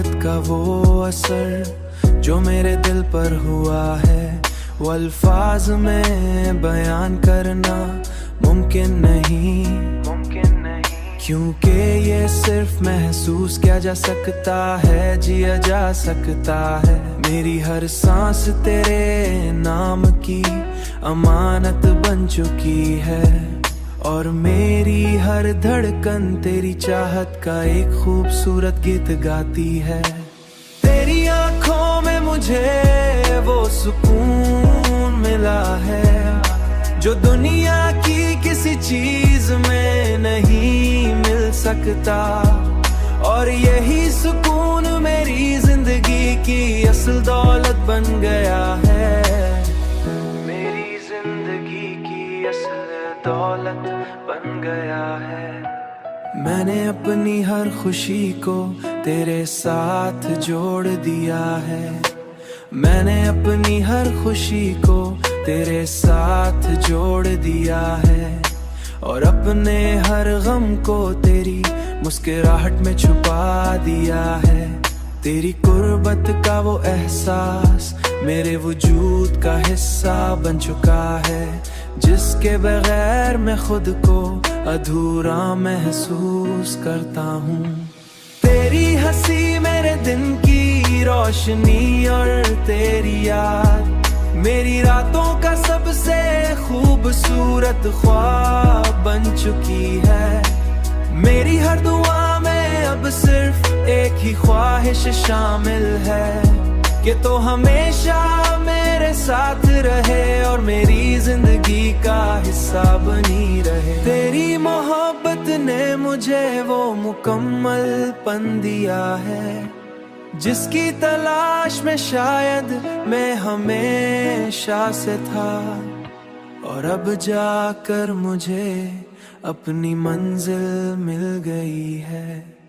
मोहब्बत का वो असर जो मेरे दिल पर हुआ है, वो अल्फाज में बयान करना मुमकिन नहीं, क्योंकि ये सिर्फ महसूस किया जा सकता है, जिया जा सकता है। मेरी हर सांस तेरे नाम की अमानत बन चुकी है, और मेरी हर धड़कन तेरी चाहत का एक खूबसूरत गीत गाती है। तेरी आंखों में मुझे वो सुकून मिला है जो दुनिया की किसी चीज में नहीं मिल सकता, और यही सुकून मेरी जिंदगी की असल दौलत बन गया है। मेरी जिंदगी की असल दौलत बन गया है। मैंने अपनी हर खुशी को तेरे साथ जोड़ दिया है, मैंने अपनी हर खुशी को तेरे साथ जोड़ दिया है, और अपने हर गम को तेरी मुस्कुराहट में छुपा दिया है। तेरी कुर्बत का वो एहसास मेरे वजूद का हिस्सा बन चुका है, जिसके बगैर मैं खुद को अधूरा महसूस करता हूँ। तेरी हंसी मेरे दिन की रोशनी और तेरी याद मेरी रातों का सबसे खूबसूरत ख्वाब बन चुकी है। मेरी हर दुआ में अब सिर्फ एक ही ख्वाहिश शामिल है कि तो हमेशा मेरे साथ रहे और मेरी जिंदगी का हिस्सा बनी रहे। तेरी मोहब्बत ने मुझे वो मुकम्मल पन दिया है जिसकी तलाश में शायद मैं हमेशा से था, और अब जाकर मुझे अपनी मंजिल मिल गई है।